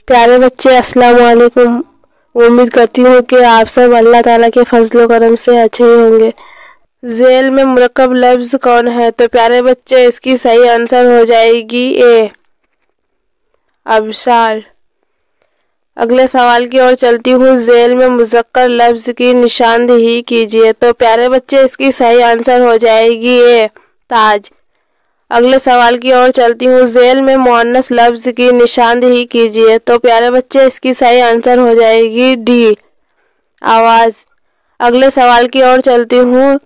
प्यारे बच्चे, अस्सलाम वालेकुम। उम्मीद करती हूँ कि आप सब अल्लाह ताला के फजल करम से अच्छे ही होंगे। झेल में मुरक्कब लफ्ज़ कौन है? तो प्यारे बच्चे इसकी सही आंसर हो जाएगी ए, अबसार। अगले सवाल की ओर चलती हूँ। झेल में मुज़क्कर लफ्ज़ की निशानदेही कीजिए। तो प्यारे बच्चे इसकी सही आंसर हो जाएगी ए, ताज। अगले सवाल की ओर चलती हूँ। झेल में मुअन्नस लफ्ज़ की निशानदेही कीजिए। तो प्यारे बच्चे इसकी सही आंसर हो जाएगी डी, आवाज़। अगले सवाल की ओर चलती हूँ।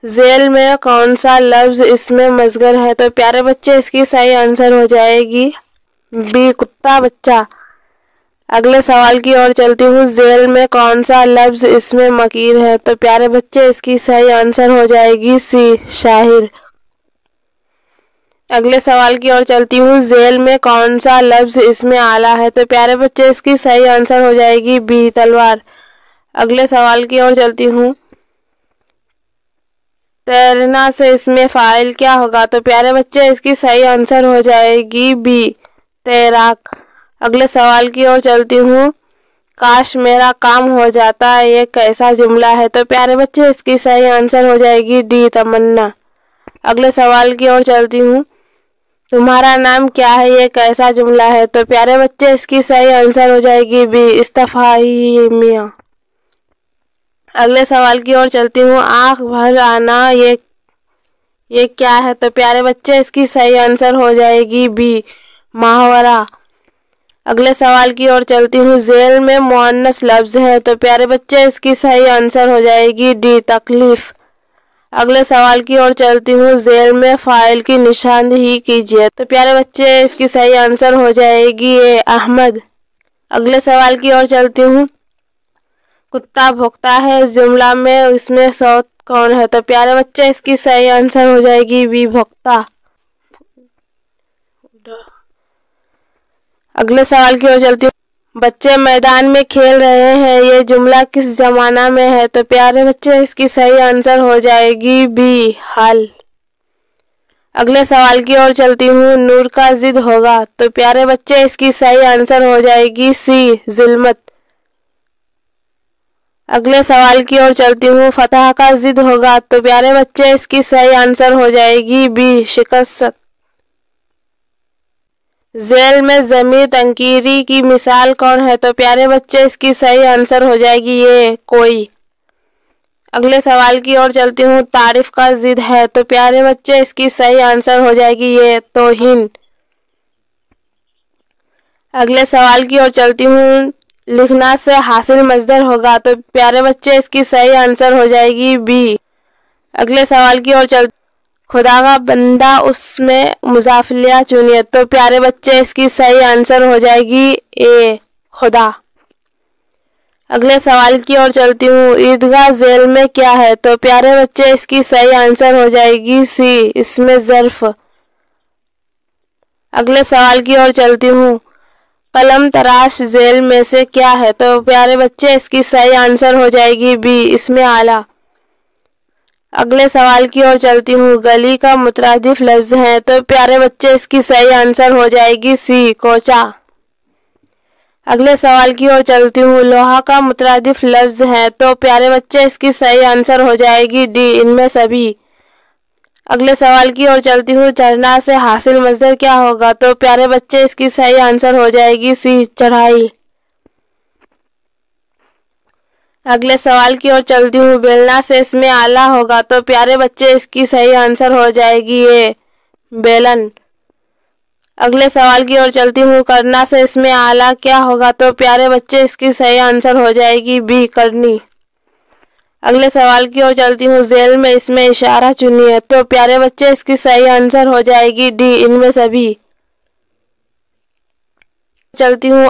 झेल में कौन सा लफ्ज़ इसमें मज़गर है? तो प्यारे बच्चे इसकी सही आंसर हो जाएगी बी, कुत्ता, बच्चा। अगले सवाल की ओर चलती हूँ। झेल में कौन सा लफ्ज़ इसमें मकीर है? तो प्यारे बच्चे इसकी सही आंसर हो जाएगी सी, शाहिर। अगले सवाल की ओर चलती हूँ। झेल में कौन सा लफ्ज़ इसमें आला है? तो प्यारे बच्चे इसकी सही आंसर हो जाएगी बी, तलवार। अगले सवाल की ओर चलती हूँ। तैरना से इसमें फ़ाइल क्या होगा? तो प्यारे बच्चे इसकी सही आंसर हो जाएगी बी, तैराक। अगले सवाल की ओर चलती हूँ। काश मेरा काम हो जाता ये कैसा जुमला है? तो प्यारे बच्चे इसकी सही आंसर हो जाएगी डी, तमन्ना। अगले सवाल की ओर चलती हूँ। तुम्हारा नाम क्या है ये कैसा जुमला है? तो प्यारे बच्चे इसकी सही आंसर हो जाएगी बी, इस्तफहामिया। अगले सवाल की ओर चलती हूँ। आँख भर आना ये क्या है? तो प्यारे बच्चे इसकी सही आंसर हो जाएगी बी, माहवरा। अगले सवाल की ओर चलती हूँ। झेल में मुअन्नस लफ्ज़ है। तो प्यारे बच्चे इसकी सही आंसर हो जाएगी डी, तकलीफ। अगले सवाल की ओर चलती हूँ। झेल में फ़ाइल की निशानदेही कीजिए। तो प्यारे बच्चे इसकी सही आंसर हो जाएगी ए, अहमद। अगले सवाल की ओर चलती हूँ। कुत्ता भौंकता है इस जुमला में इसमें सौत कौन है? तो प्यारे बच्चे इसकी सही आंसर हो जाएगी बी, भौंकता। अगले सवाल की ओर चलती हूँ। बच्चे मैदान में खेल रहे हैं ये जुमला किस जमाना में है? तो प्यारे बच्चे इसकी सही आंसर हो जाएगी बी, हाल। अगले सवाल की ओर चलती हूँ। नूर का जिद होगा। तो प्यारे बच्चे इसकी सही आंसर हो जाएगी सी, जुल्मत। अगले सवाल की ओर चलती हूँ। फतह का जिद होगा। तो प्यारे बच्चे इसकी सही आंसर हो जाएगी बी, शिकस्त। झेल में ज़मीर तनकीरी की मिसाल कौन है? तो प्यारे बच्चे इसकी सही आंसर हो जाएगी ये, कोई। अगले सवाल की ओर चलती हूँ। तारीफ का जिद है। तो प्यारे बच्चे इसकी सही आंसर हो जाएगी ये, तौहीन। अगले सवाल की ओर चलती हूँ। लिखना से हासिल मज़दर होगा। तो प्यारे बच्चे इसकी सही आंसर हो जाएगी बी। अगले सवाल की ओर चल खुदा का बंदा उसमें मुज़ाफिलिया चुनिए। तो प्यारे बच्चे इसकी सही आंसर हो जाएगी ए, खुदा। अगले सवाल की ओर चलती हूँ। ईदगाह झेल में क्या है? तो प्यारे बच्चे इसकी सही आंसर हो जाएगी सी, इसमें ज़र्फ। अगले सवाल की ओर चलती हूँ। कलम तराश झेल में से क्या है? तो प्यारे बच्चे इसकी सही आंसर हो जाएगी बी, इसमें आला। अगले सवाल की ओर चलती हूँ। गली का मुतरादिफ लफ्ज़ है। तो प्यारे बच्चे इसकी सही आंसर हो जाएगी सी, कोचा। अगले सवाल की ओर चलती हूँ। लोहा का मुतरादिफ लफ्ज़ है। तो प्यारे बच्चे इसकी सही आंसर हो जाएगी डी, इनमें सभी। अगले सवाल की ओर चलती हूँ। चढ़ना से हासिल मज़दर क्या होगा? तो प्यारे बच्चे इसकी सही आंसर हो जाएगी सी, चढ़ाई। अगले सवाल की ओर चलती हूँ। बेलना से इसमें आला होगा। तो प्यारे बच्चे इसकी सही आंसर हो जाएगी ये, बेलन। अगले सवाल की ओर चलती हूँ। करना से इसमें आला क्या होगा? तो प्यारे बच्चे इसकी सही आंसर हो जाएगी बी, करनी। अगले सवाल की ओर चलती हूँ। झेल में इसमें इशारा चुनिए। तो प्यारे बच्चे इसकी सही आंसर हो जाएगी डी, इनमें सभी। चलती हूँ।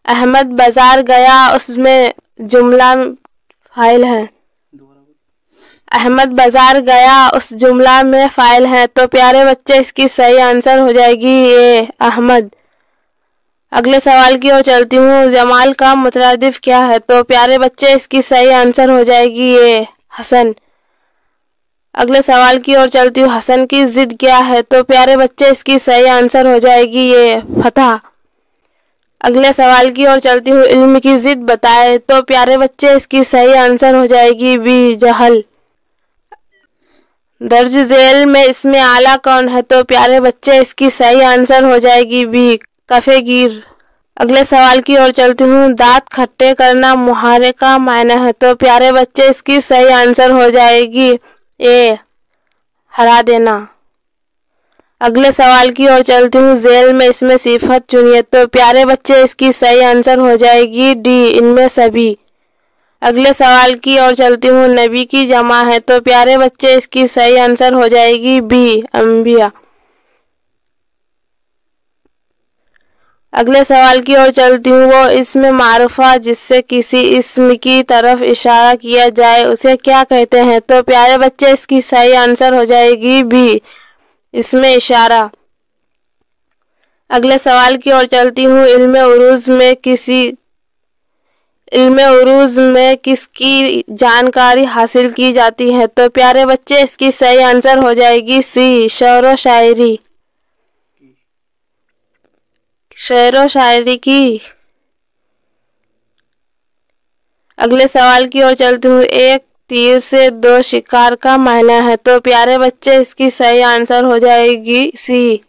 अहमद बाजार गया उसमें जुमला फाइल है। अहमद बाजार गया उस जुमला में फाइल है। तो प्यारे बच्चे इसकी सही आंसर हो जाएगी ये, अहमद। अगले सवाल की ओर चलती हूँ। जमाल का मुतरादिफ क्या है? तो प्यारे बच्चे इसकी सही आंसर हो जाएगी ये, हसन। अगले सवाल की ओर चलती हूँ। हसन की जिद क्या है? तो प्यारे बच्चे इसकी सही आंसर हो जाएगी ये, फतह। अगले सवाल की ओर चलती हूँ। इल्म की जिद बताए तो प्यारे बच्चे इसकी सही आंसर हो जाएगी बी जहल। दर्ज झेल में इसमें आला कौन है तो प्यारे बच्चे इसकी सही आंसर हो जाएगी बी कफेगीर। अगले सवाल की ओर चलती हूँ। दांत खट्टे करना मुहावरे का मायना है तो प्यारे बच्चे इसकी सही आंसर हो जाएगी ए हरा देना। अगले सवाल की ओर चलती हूँ। जेल में इसमें सिफत चुनिए तो प्यारे बच्चे इसकी सही आंसर हो जाएगी डी इनमें सभी। अगले सवाल की ओर चलती हूँ। नबी की जमा है तो प्यारे बच्चे इसकी सही आंसर हो जाएगी बी अंबिया। अगले सवाल की ओर चलती हूँ। वो इसमें मारूफा जिससे किसी इस्म की तरफ इशारा किया जाए उसे क्या कहते हैं तो प्यारे बच्चे इसकी सही आंसर हो जाएगी बी इसमें इशारा। अगले सवाल की ओर चलती हूँ। इल्म उरूज में किसकी जानकारी हासिल की जाती है तो प्यारे बच्चे इसकी सही आंसर हो जाएगी सी शेर व शायरी की। अगले सवाल की ओर चलती हूँ। एक तीर से दो शिकार का मायना है तो प्यारे बच्चे इसकी सही आंसर हो जाएगी सी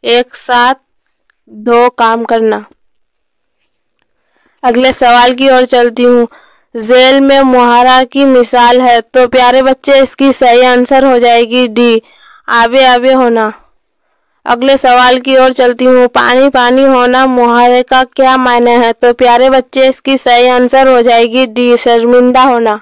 एक साथ दो काम करना। अगले सवाल की ओर चलती हूँ। जेल में मुहारा की मिसाल है तो प्यारे बच्चे इसकी सही आंसर हो जाएगी डी आबे आबे होना। अगले सवाल की ओर चलती हूँ। पानी पानी होना मुहावरे का क्या मायना है तो प्यारे बच्चे इसकी सही आंसर हो जाएगी डी शर्मिंदा होना।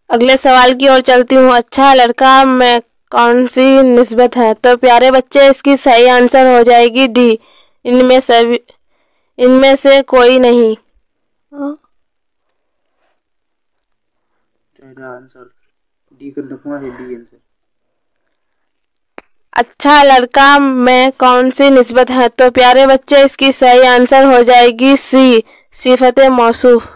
अगले सवाल की ओर चलती हूँ। अच्छा लड़का में कौन सी निस्बत है तो प्यारे बच्चे इसकी सही आंसर हो जाएगी डी इनमें से कोई नहीं। अच्छा लड़का में कौन सी निस्बत है तो प्यारे बच्चे इसकी सही आंसर हो जाएगी सी सिफत मौसूफ।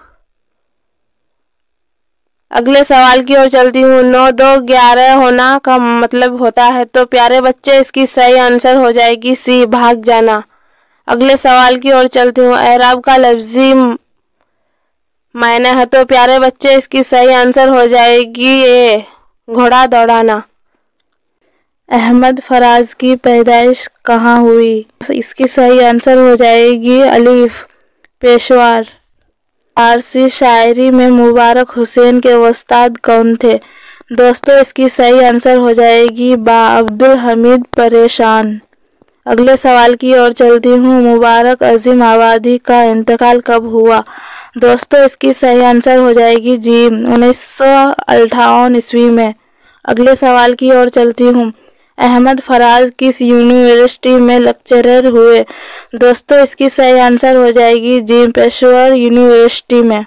अगले सवाल की ओर चलती हूँ। 9 2 11 होना का मतलब होता है तो प्यारे बच्चे इसकी सही आंसर हो जाएगी सी भाग जाना। अगले सवाल की ओर चलती हूँ। एराब का लफ्जी मायना है तो प्यारे बच्चे इसकी सही आंसर हो जाएगी ए घोड़ा दौड़ाना। अहमद फराज की पैदाइश कहाँ हुई इसकी सही आंसर हो जाएगी अलीफ पेशवार। फारसी शायरी में मुबारक हुसैन के उस्ताद कौन थे दोस्तों इसकी सही आंसर हो जाएगी बा अब्दुल हमीद परेशान। अगले सवाल की ओर चलती हूँ। मुबारक अजीम आबादी का इंतकाल कब हुआ दोस्तों इसकी सही आंसर हो जाएगी जी 1958 ईस्वी में। अगले सवाल की ओर चलती हूँ। अहमद फराज किस यूनिवर्सिटी में लेक्चरर हुए दोस्तों इसकी सही आंसर हो जाएगी जी पेशेवर यूनिवर्सिटी में।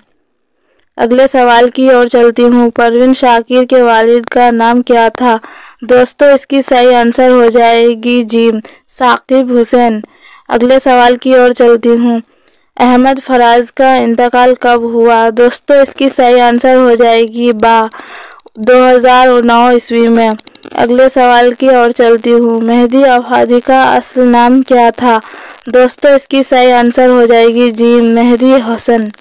अगले सवाल की ओर चलती हूँ। परवीन शाकिर के वालिद का नाम क्या था दोस्तों इसकी सही आंसर हो जाएगी जी साकिब हुसैन। अगले सवाल की ओर चलती हूँ। अहमद फराज का इंतकाल कब हुआ दोस्तों इसकी सही आंसर हो जाएगी बा 2009 ईस्वी में। अगले सवाल की ओर चलती हूँ। मेहदी आबादी का असल नाम क्या था दोस्तों इसकी सही आंसर हो जाएगी जी मेहदी हसन।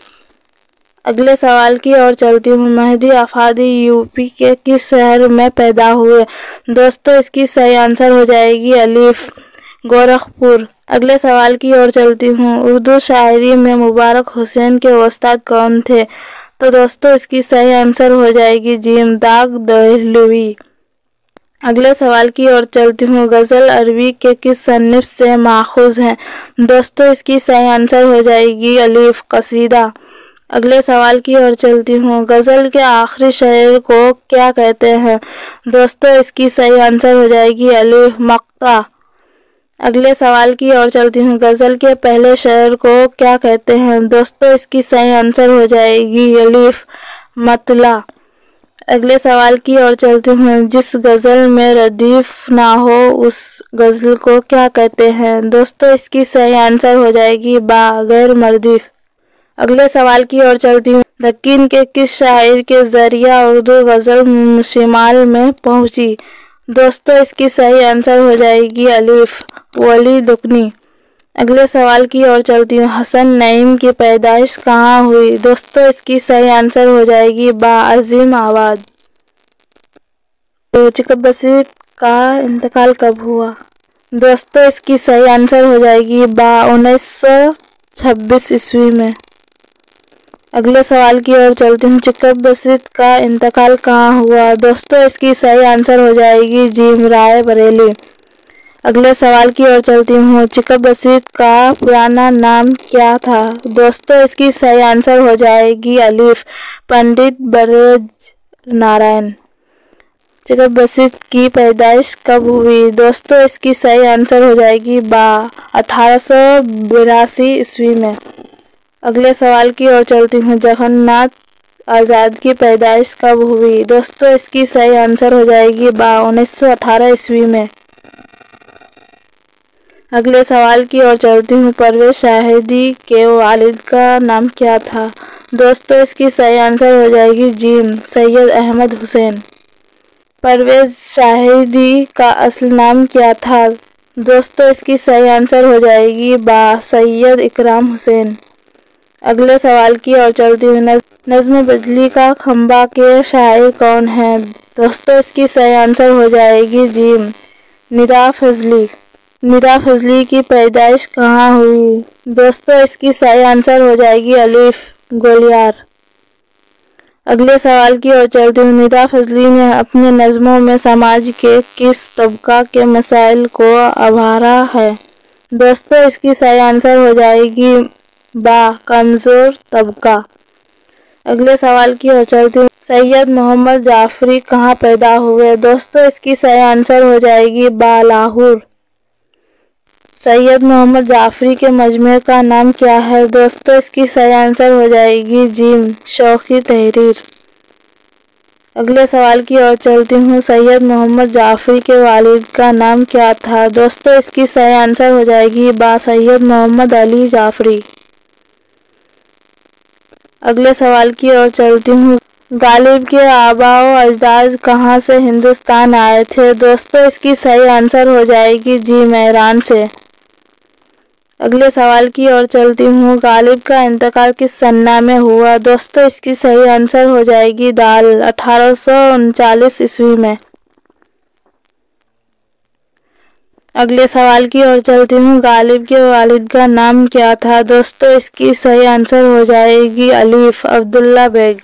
अगले सवाल की ओर चलती हूँ। मेहदी आबादी यूपी के किस शहर में पैदा हुए दोस्तों इसकी सही आंसर हो जाएगी अलीफ गोरखपुर। अगले सवाल की ओर चलती हूँ। उर्दू शायरी में मुबारक हुसैन के उस्ताद कौन थे तो दोस्तों इसकी सही आंसर हो जाएगी जी इमदाद दहलवी। अगले सवाल की ओर चलती हूँ। गज़ल अरबी के किस सन्निफ से माखूज हैं दोस्तों इसकी सही आंसर हो जाएगी अलीफ कसीदा। अगले सवाल की ओर चलती हूँ। गज़ल के आखिरी शेर को क्या कहते हैं दोस्तों इसकी सही आंसर हो जाएगी अलीफ मक्ता। अगले सवाल की ओर चलती हूँ। गज़ल के पहले शेर को क्या कहते हैं दोस्तों इसकी सही आंसर हो जाएगी अलीफ मतला। अगले सवाल की ओर चलती हूँ। जिस गज़ल में रदीफ ना हो उस गज़ल को क्या कहते हैं दोस्तों इसकी सही आंसर हो जाएगी बा गैर मर्दीफ। अगले सवाल की ओर चलती हूँ। दक्कीन के किस शायर के जरिया उर्दू गज़ल शिमाल में पहुँची दोस्तों इसकी सही आंसर हो जाएगी अलीफ वली दुकनी। अगले सवाल की ओर चलती हूँ। हसन नईम की पैदाइश कहाँ हुई? दोस्तों इसकी सही आंसर हो जाएगी बा अजीमाबाद। चिकन बशीर का इंतकाल कब हुआ? दोस्तों इसकी सही आंसर हो जाएगी बा 1926 ईस्वी में। अगले सवाल की ओर चलती हूँ। चिकन बशीर का इंतकाल कहाँ हुआ? दोस्तों इसकी सही आंसर हो जाएगी जी राय बरेली। अगले सवाल की ओर चलती हूँ। चिकन बशीर का पुराना नाम क्या था? दोस्तों इसकी सही आंसर हो जाएगी अलीफ पंडित ब्रज नारायण। चिकन बशीर की पैदाइश कब हुई? दोस्तों इसकी सही आंसर हो जाएगी बा 1882 ईस्वी में। अगले सवाल की ओर चलती हूँ। जगन्नाथ आज़ाद की पैदाइश कब हुई? दोस्तों इसकी सही आंसर हो जाएगी बा 1918 ईस्वी में। अगले सवाल की ओर चलती हूँ। परवेज शाहिदी के वालिद का नाम क्या था? दोस्तों इसकी सही आंसर हो जाएगी जीम सैयद अहमद हुसैन। परवेज शाहिदी का असली नाम क्या था? दोस्तों इसकी सही आंसर हो जाएगी बा सैयद इकराम हुसैन। अगले सवाल की ओर चलती हूँ। नज्म बिजली का खंबा के शायर कौन है? दोस्तों इसकी सही आंसर हो जाएगी जीम निदा फजली। निदा फजली की पैदाइश कहाँ हुई? दोस्तों इसकी सही आंसर हो जाएगी अलीफ गोलियार। अगले सवाल की ओर चलती हूँ। निदा फजली ने अपने नज़्मों में समाज के किस तबका के मसाइल को उभारा है? दोस्तों इसकी सही आंसर हो जाएगी बा कमज़ोर तबका। अगले सवाल की ओर चलती हूँ। सैयद मोहम्मद जाफरी कहाँ पैदा हुए? दोस्तों इसकी सही आंसर हो जाएगी बा लाहौर। सैयद मोहम्मद जाफरी के मजमे का नाम क्या है? दोस्तों इसकी सही आंसर हो जाएगी जीम शौक़ी तहरीर। अगले सवाल की ओर चलती हूँ। सैयद मोहम्मद जाफरी के वालिद का नाम क्या था? दोस्तों इसकी सही आंसर हो जाएगी बा सैयद मोहम्मद अली जाफरी। अगले सवाल की ओर चलती हूँ। गालिब के आबाओ अजदाद कहाँ से हिंदुस्तान आए थे? दोस्तों इसकी सही आंसर हो जाएगी जी ईरान से। अगले सवाल की ओर चलती हूँ। गालिब का इंतकाल किस सन्ना में हुआ? दोस्तों इसकी सही आंसर हो जाएगी दाल 1839 ईस्वी में। अगले सवाल की ओर चलती हूँ। गालिब के वालिद का नाम क्या था? दोस्तों इसकी सही आंसर हो जाएगी अलीफ अब्दुल्ला बेग।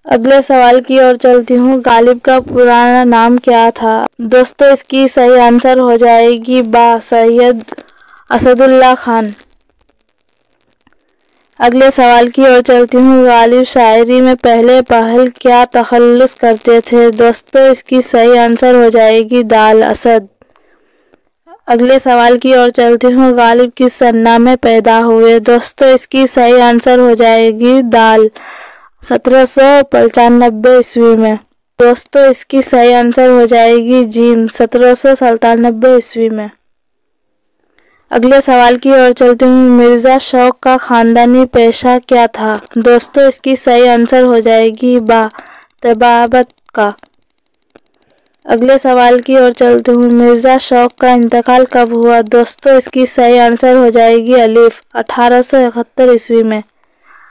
अगले सवाल की ओर चलती हूँ। गालिब का पुराना नाम क्या था? दोस्तों इसकी सही आंसर हो जाएगी बा सैयद असदुल्ला खान। अगले सवाल की ओर चलती हूँ। गालिब शायरी में पहले पहल क्या तखल्लुस करते थे? दोस्तों इसकी सही आंसर हो जाएगी दाल असद। अगले सवाल की ओर चलती हूँ। गालिब किस सन्ना में पैदा हुए? दोस्तों इसकी सही आंसर हो जाएगी दाल 1795 ईस्वी में। दोस्तों इसकी सही आंसर हो जाएगी जीम 1797 ईस्वी में। अगले सवाल की ओर चलती हूँ। मिर्ज़ा शौक का ख़ानदानी पेशा क्या था? दोस्तों इसकी सही आंसर हो जाएगी बा तबाबत का। अगले सवाल की ओर चलती हूँ। मिर्ज़ा शौक का इंतकाल कब हुआ? दोस्तों इसकी सही आंसर हो जाएगी अलीफ 1871 ईस्वी में।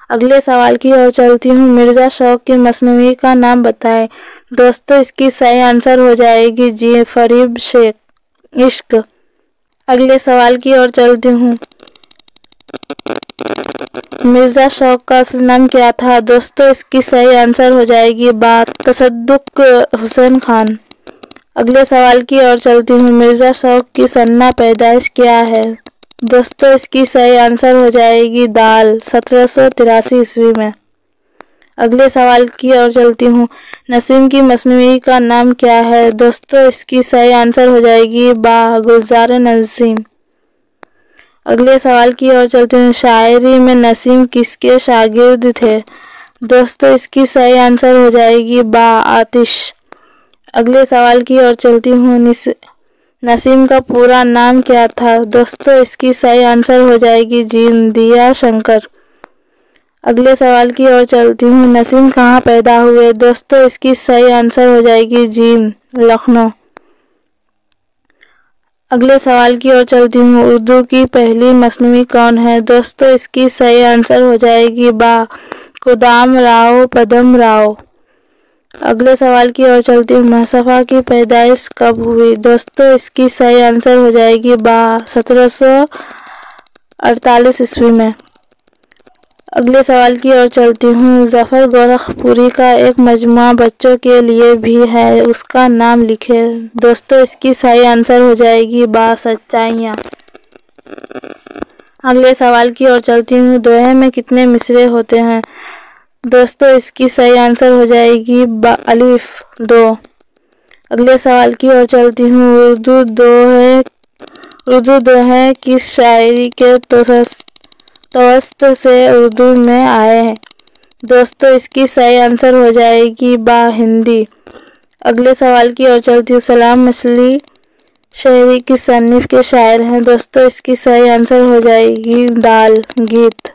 अगले सवाल की ओर चलती हूँ। मिर्ज़ा शौक की मसनवी का नाम बताएं। दोस्तों इसकी सही आंसर हो जाएगी जी फरीब शेख इश्क। अगले सवाल की ओर चलती हूँ। मिर्ज़ा शौक का असली नाम क्या था? दोस्तों इसकी सही आंसर हो जाएगी बा तसद्दुक हुसैन खान। अगले सवाल की ओर चलती हूँ। मिर्ज़ा शौक की सन्ना पैदाइश क्या है? दोस्तों इसकी सही आंसर हो जाएगी दाल 1783 ईस्वी में। अगले सवाल की ओर चलती हूँ। नसीम की मसनवी का नाम क्या है? दोस्तों इसकी सही आंसर हो जाएगी बा गुलजार नसीम। अगले सवाल की ओर चलती हूँ। शायरी में नसीम किसके शागिर्द थे? दोस्तों इसकी सही आंसर हो जाएगी बा आतिश। अगले सवाल की ओर चलती हूँ। नसीम का पूरा नाम क्या था? दोस्तों इसकी सही आंसर हो जाएगी जीम दिया शंकर। अगले सवाल की ओर चलती हूँ। नसीम कहाँ पैदा हुए? दोस्तों इसकी सही आंसर हो जाएगी जीम लखनऊ। अगले सवाल की ओर चलती हूँ। उर्दू की पहली मसनवी कौन है? दोस्तों इसकी सही आंसर हो जाएगी बा, खुदाम राव पदम राव। अगले सवाल की ओर चलती हूँ। मुस्तफा की पैदाइश कब हुई? दोस्तों इसकी सही आंसर हो जाएगी बा, 1748 ईस्वी में। अगले सवाल की ओर चलती हूँ। जफर गोरखपुरी का एक मजमुआ बच्चों के लिए भी है, उसका नाम लिखे। दोस्तों इसकी सही आंसर हो जाएगी बा, सच्चाइयाँ। अगले सवाल की ओर चलती हूँ। दोहे में कितने मिसरे होते हैं? दोस्तों इसकी सही आंसर हो जाएगी बा, अलिफ 2। अगले सवाल की ओर चलती हूँ। उर्दू दोहे किस शायरी के तवस्त से उर्दू में आए हैं? दोस्तों इसकी सही आंसर हो जाएगी बा, हिंदी। अगले सवाल की ओर चलती हूँ। सलाम मछली शहरी किस सन्निफ के शायर हैं? दोस्तों इसकी सही आंसर हो जाएगी दाल, गीत।